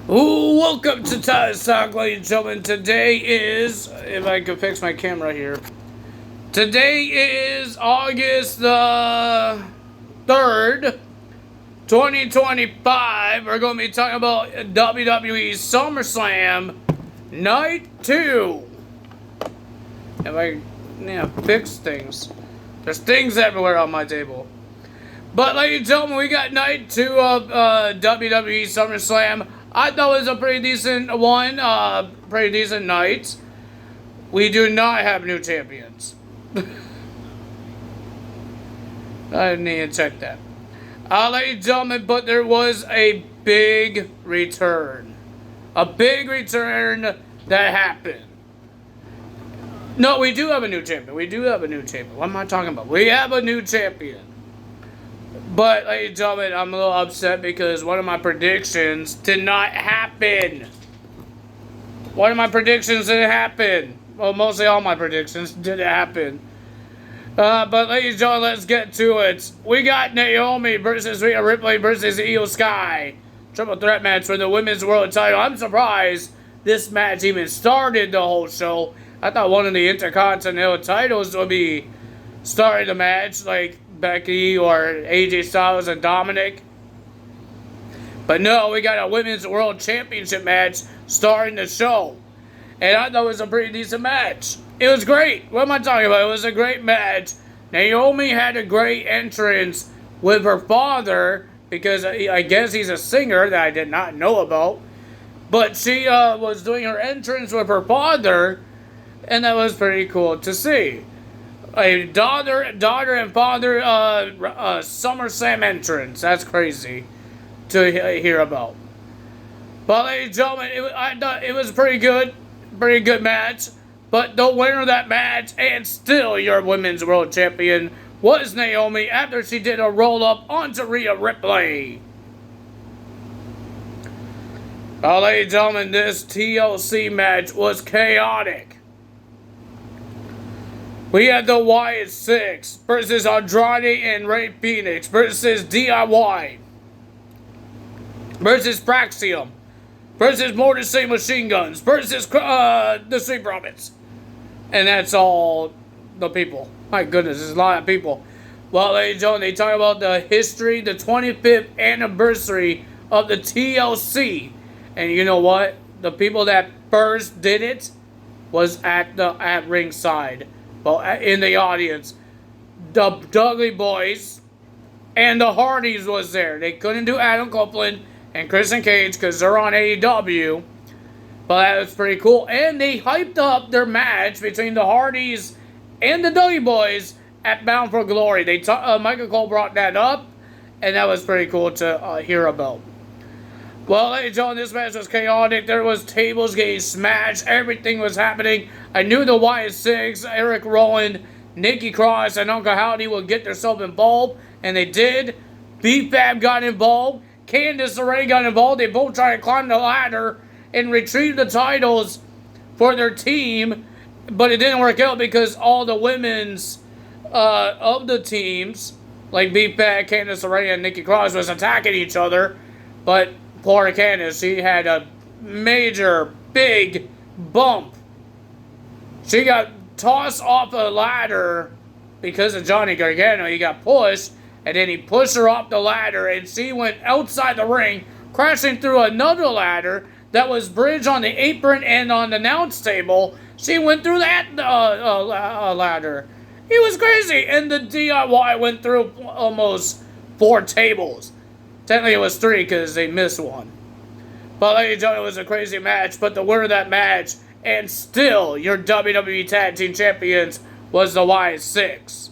Ooh, welcome to Ty's Talk, ladies and gentlemen. Today is, if I could fix my camera here. Today is August the 3rd, 2025. We're going to be talking about WWE Summerslam Night 2. If I fix things. There's things everywhere on my table. But ladies and gentlemen, we got Night 2 of WWE SummerSlam. I thought it was a pretty decent one, pretty decent night. We do not have new champions. I need to check that. Ladies and gentlemen, but there was a big return. A big return that happened. No, we do have a new champion. We do have a new champion. What am I talking about? We have a new champion. But, ladies and gentlemen, I'm a little upset because one of my predictions did not happen. One of my predictions didn't happen. Well, mostly all my predictions didn't happen. But, ladies and gentlemen, let's get to it. We got Naomi versus Rhea Ripley versus Io Sky. Triple threat match for the Women's World title. I'm surprised this match even started the whole show. I thought one of the Intercontinental titles would be starting the match, like Becky or AJ Styles and Dominic. But no, we got a Women's World Championship match starting the show. And I thought it was a pretty decent match. It was great. What am I talking about? It was a great match. Naomi had a great entrance with her father, because I guess he's a singer that I did not know about. But she was doing her entrance with her father, and that was pretty cool to see. A daughter and father SummerSlam entrance. That's crazy to hear about. But ladies and gentlemen, I thought it was pretty good match. But the winner of that match, and still your Women's World Champion, was Naomi after she did a roll-up onto Rhea Ripley. Ladies and gentlemen, this TLC match was chaotic. We had the Wyatt Six versus Andrade and Ray Phoenix versus DIY versus Praxium versus Motor City Machine Guns versus the Street Profits. And that's all the people. My goodness, there's a lot of people. Well, ladies and gentlemen, they talk about the history, the 25th anniversary of the TLC. And you know what? The people that first did it was at ringside. Well, in the audience, the Dudley Boys and the Hardys was there. They couldn't do Adam Copeland and Christian Cage because they're on AEW. But that was pretty cool. And they hyped up their match between the Hardys and the Dudley Boys at Bound for Glory. Michael Cole brought that up, and that was pretty cool to hear about. Well, ladies and gentlemen, this match was chaotic. There was tables getting smashed. Everything was happening. I knew the Wyatt Six, Eric Rowan, Nikki Cross, and Uncle Howdy would get themselves involved, and they did. B-Fab got involved. Candice LeRae got involved. They both tried to climb the ladder and retrieve the titles for their team, but it didn't work out because all the women's of the teams, like B-Fab, Candice LeRae, and Nikki Cross, was attacking each other, but poor Candice, she had a major, big bump. She got tossed off a ladder because of Johnny Gargano. He got pushed, and then he pushed her off the ladder, and she went outside the ring, crashing through another ladder that was bridged on the apron and on the announce table. She went through that ladder. It was crazy, and the DIY went through almost 4 tables. Technically it was 3 because they missed one. But ladies and gentlemen, it was a crazy match. But the winner of that match, and still your WWE Tag Team Champions, was the Wyatt Six.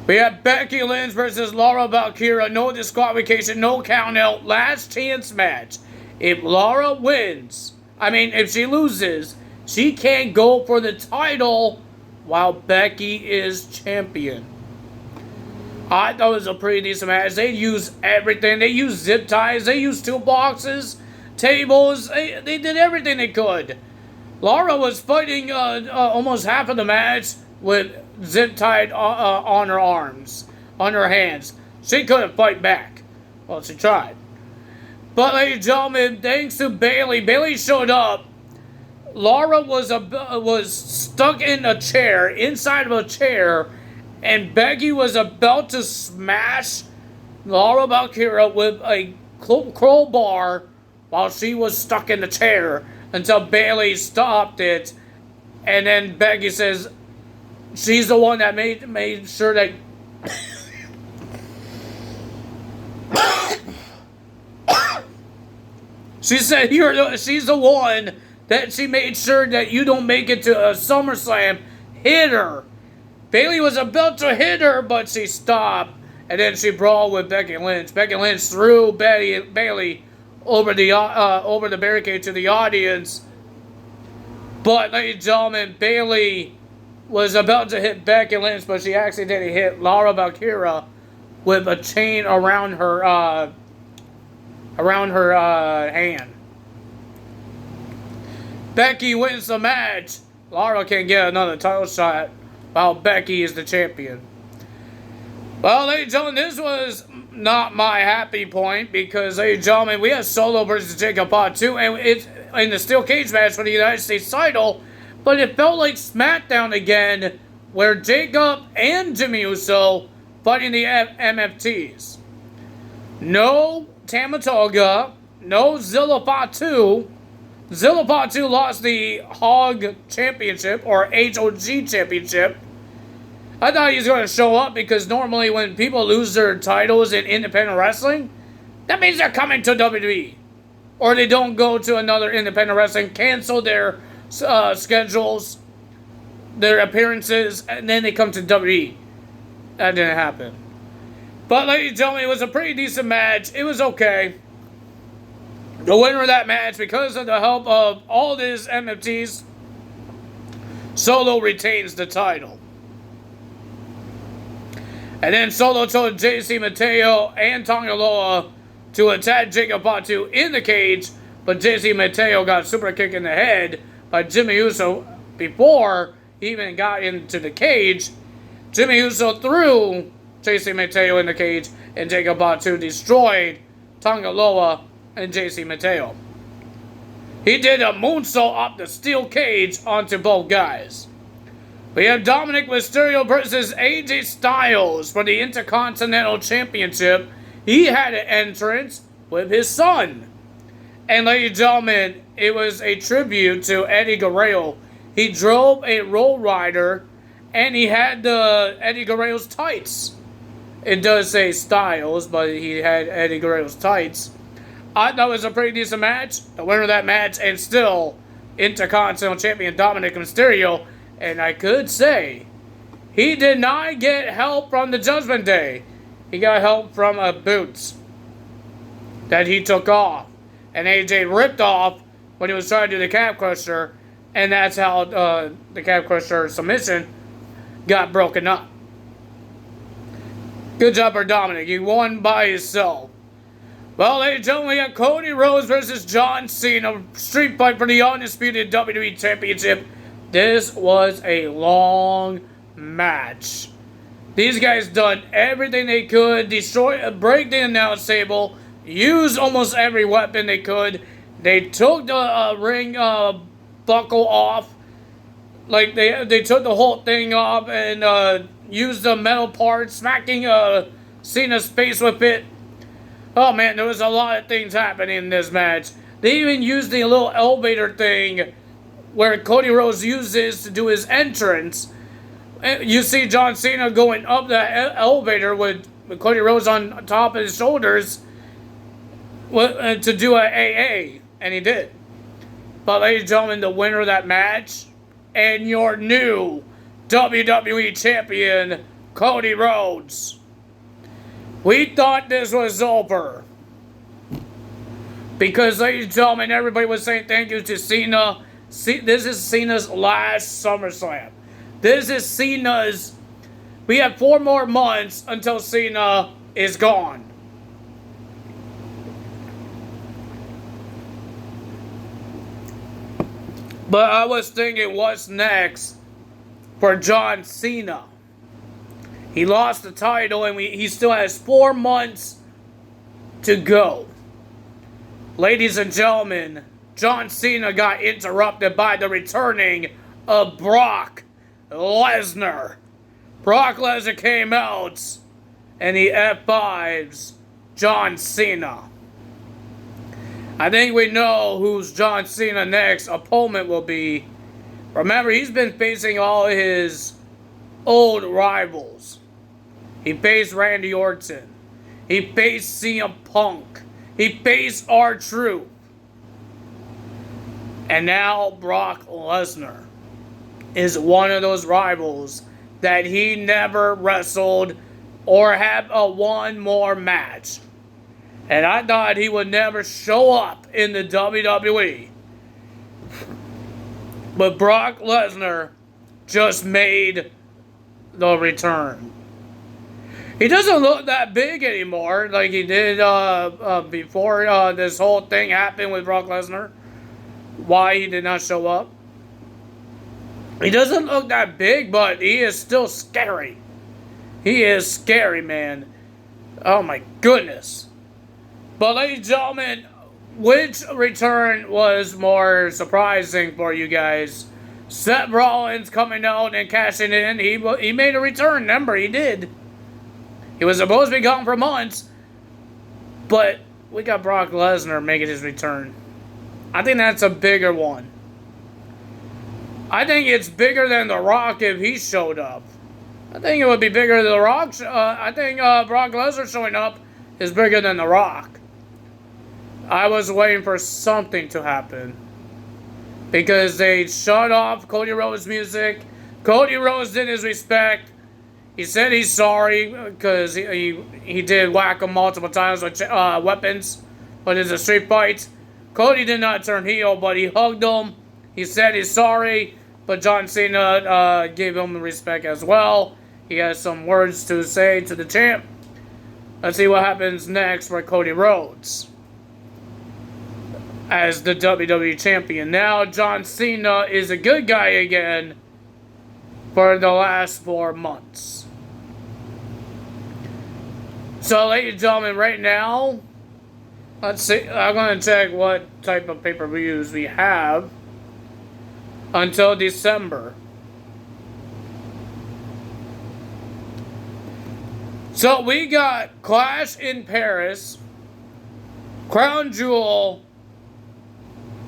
We have Becky Lynch versus Laura Valkyria. No disqualification, no count out. Last chance match. If Laura wins, if she loses, she can't go for the title while Becky is champion. I thought it was a pretty decent match. They used everything. They used zip ties. They used toolboxes, tables. They did everything they could. Laura was fighting almost half of the match with zip tied on her arms, on her hands. She couldn't fight back. Well, she tried. But, ladies and gentlemen, thanks to Bayley, Bayley showed up. Laura was stuck in a chair, inside of a chair, and Becky was about to smash Laura Valkyria with a crowbar while she was stuck in the chair until Bayley stopped it. And then Becky says she's the one that made sure that she said she's the one that she made sure that you don't make it to a SummerSlam. Hit her. Bayley was about to hit her, but she stopped. And then she brawled with Becky Lynch. Becky Lynch threw Bayley over the barricade to the audience. But, ladies and gentlemen, Bayley was about to hit Becky Lynch, but she accidentally hit Laura Valkyria with a chain around her hand. Becky wins the match. Laura can get another title shot while Becky is the champion. Well, ladies and gentlemen, this was not my happy point because, ladies and gentlemen, we had Solo versus Jacob Pot 2, and it's in the steel cage match for the United States title, but it felt like SmackDown again, where Jacob and Jimmy Uso fighting the MFTs. No Tamatoga, no Zilla Pot 2. Zilla Pot 2 lost the Hog Championship, or HOG Championship. I thought he was going to show up because normally when people lose their titles in independent wrestling, that means they're coming to WWE. Or they don't go to another independent wrestling, cancel their schedules, their appearances, and then they come to WWE. That didn't happen. But, ladies and gentlemen, it was a pretty decent match. It was okay. The winner of that match, because of the help of all these MFTs, Solo retains the title. And then Solo told JC Mateo and Tonga Loa to attack Jacob Fatu in the cage, but JC Mateo got super kicked in the head by Jimmy Uso before he even got into the cage. Jimmy Uso threw JC Mateo in the cage, and Jacob Fatu destroyed Tonga Loa and JC Mateo. He did a moonsault up the steel cage onto both guys. We have Dominic Mysterio versus AJ Styles for the Intercontinental Championship. He had an entrance with his son. And ladies and gentlemen, it was a tribute to Eddie Guerrero. He drove a Roll Rider and he had the Eddie Guerrero's tights. It does say Styles, but he had Eddie Guerrero's tights. I thought it was a pretty decent match. The winner of that match and still Intercontinental Champion Dominic Mysterio. And I could say, he did not get help from the Judgment Day. He got help from a boots that he took off. And AJ ripped off when he was trying to do the calf crusher. And that's how the calf crusher submission got broken up. Good job for Dominic. He won by himself. Well, ladies and gentlemen, we got Cody Rhodes versus John Cena. Street fight for the Undisputed WWE Championship. This was a long match. These guys done everything they could. Break the announce table. Use almost every weapon they could. They took the ring buckle off. Like they took the whole thing off and used the metal part, smacking Cena's face with it. Oh man, there was a lot of things happening in this match. They even used the little elevator thing where Cody Rhodes uses to do his entrance. You see John Cena going up the elevator with Cody Rhodes on top of his shoulders to do an AA, and he did. But ladies and gentlemen, the winner of that match and your new WWE Champion, Cody Rhodes. We thought this was over. Because ladies and gentlemen, everybody was saying thank you to Cena. This is Cena's last SummerSlam. This is Cena's... We have 4 more months until Cena is gone. But I was thinking, what's next for John Cena? He lost the title and he still has 4 months to go. Ladies and gentlemen, John Cena got interrupted by the returning of Brock Lesnar. Brock Lesnar came out and he F5s John Cena. I think we know who's John Cena's next opponent will be. Remember, he's been facing all his old rivals. He faced Randy Orton. He faced CM Punk. He faced R-Truth. And now Brock Lesnar is one of those rivals that he never wrestled or had a one more match. And I thought he would never show up in the WWE. But Brock Lesnar just made the return. He doesn't look that big anymore like he did before this whole thing happened with Brock Lesnar. Why he did not show up. He doesn't look that big, but he is still scary. He is scary, man. Oh my goodness. But ladies and gentlemen, which return was more surprising for you guys? Seth Rollins coming out and cashing in. He made a return. Remember, he did. He was supposed to be gone for months. But we got Brock Lesnar making his return. I think that's a bigger one. I think it's bigger than The Rock if he showed up. I think it would be bigger than The Rock. I think Brock Lesnar showing up is bigger than The Rock. I was waiting for something to happen. Because they shut off Cody Rhodes' music. Cody Rhodes did his respect. He said he's sorry because he did whack him multiple times with weapons. But it's a street fight. Cody did not turn heel, but he hugged him. He said he's sorry. But John Cena gave him respect as well. He has some words to say to the champ. Let's see what happens next for Cody Rhodes as the WWE Champion. Now John Cena is a good guy again for the last 4 months. So ladies and gentlemen, right now, let's see, I'm going to check what type of pay-per-views we have until December. So we got Clash in Paris, Crown Jewel,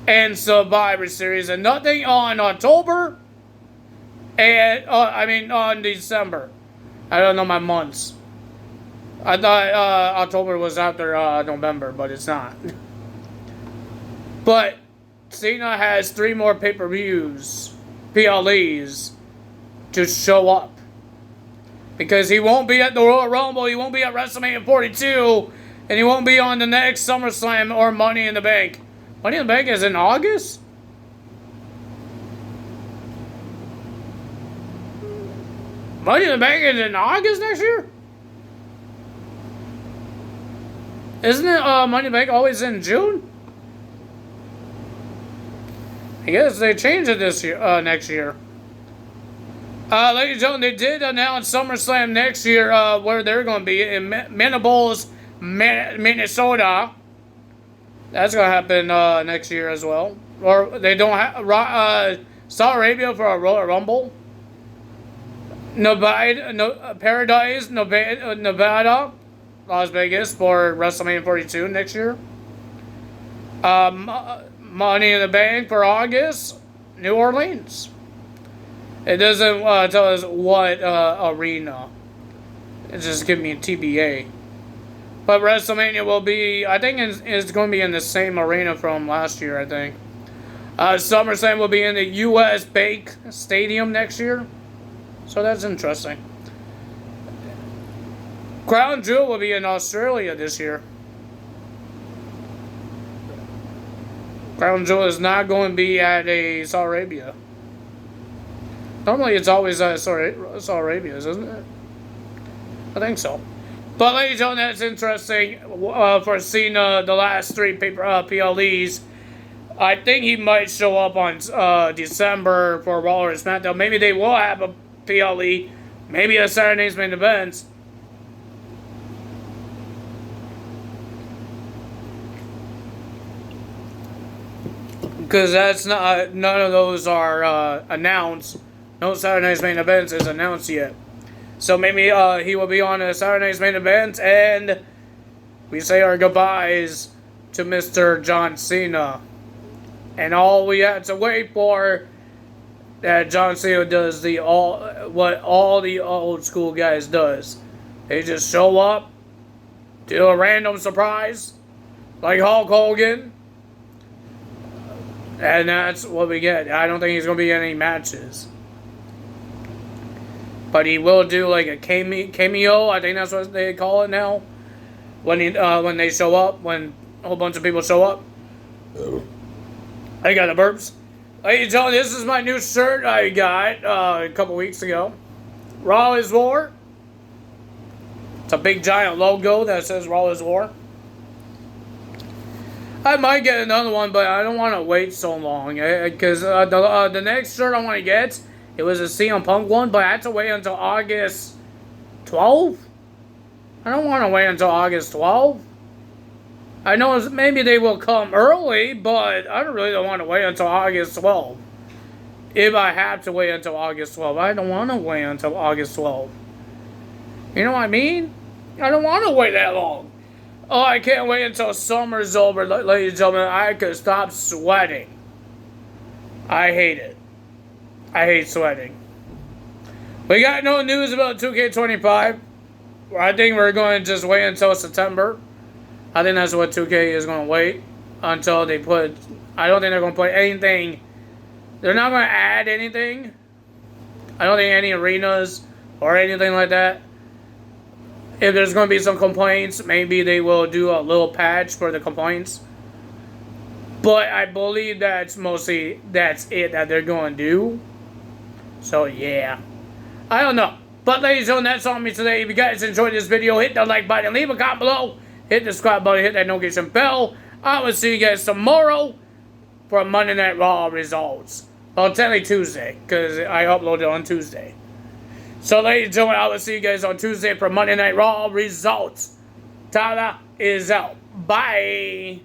and Survivor Series, and nothing on October, and on December. I don't know my months. I thought October was after November, but it's not. But Cena has 3 more pay-per-views, PLEs, to show up. Because he won't be at the Royal Rumble, he won't be at WrestleMania 42, and he won't be on the next SummerSlam or Money in the Bank. Money in the Bank is in August? Money in the Bank is in August next year? Isn't it Money in the Bank always in June? I guess they changed it this year, next year. Ladies and gentlemen, they did announce SummerSlam next year, where they're going to be in Minneapolis, Minnesota. That's going to happen next year as well. Or they don't have Saudi Arabia for a Royal Rumble. Paradise, Nevada, Las Vegas for WrestleMania 42 next year. Money in the Bank for August, New Orleans. It doesn't tell us what arena. It's just giving me a TBA. But WrestleMania will be, I think it's going to be in the same arena from last year, I think. SummerSlam will be in the U.S. Bank Stadium next year. So that's interesting. Crown Jewel will be in Australia this year. Crown Jewel is not going to be at Saudi Arabia. Normally it's always Saudi Arabia, isn't it? I think so. But ladies and gentlemen, that's interesting for Cena, the last 3 PLEs. I think he might show up on December for Raw or SmackDown. Maybe they will have a PLE. Maybe a Saturday Night's Main Event. Because that's not, none of those are announced. No Saturday Night's Main Events is announced yet. So maybe he will be on a Saturday Night's Main Event, and we say our goodbyes to Mr. John Cena. And all we have to wait for, that John Cena does what all the old school guys does. They just show up, do a random surprise, like Hulk Hogan. And that's what we get. I don't think he's going to be in any matches. But he will do like a cameo. I think that's what they call it now. When they show up, when a whole bunch of people show up. Oh. I got the burps. Ladies and gentlemen, this is my new shirt I got a couple weeks ago. Raw is War. It's a big giant logo that says Raw is War. I might get another one, but I don't want to wait so long. Because the next shirt I want to get, it was a CM Punk one, but I had to wait until August 12th. I don't want to wait until August 12th. I know maybe they will come early, but I really don't want to wait until August 12th. If I have to wait until August 12th, I don't want to wait until August 12th. You know what I mean? I don't want to wait that long. Oh, I can't wait until summer's over, ladies and gentlemen. I could stop sweating. I hate it. I hate sweating. We got no news about 2K25. I think we're going to just wait until September. I think that's what 2K is going to wait until they put... I don't think they're going to put anything... They're not going to add anything. I don't think any arenas or anything like that. If there's going to be some complaints, maybe they will do a little patch for the complaints. But I believe that's it that they're going to do. So, yeah. I don't know. But, ladies and gentlemen, that's all for me today. If you guys enjoyed this video, hit the like button, leave a comment below, hit the subscribe button, hit that notification bell. I will see you guys tomorrow for Monday Night Raw results. Well, technically Tuesday, because I uploaded on Tuesday. So, ladies and gentlemen, I will see you guys on Tuesday for Monday Night Raw results. Tyler is out. Bye.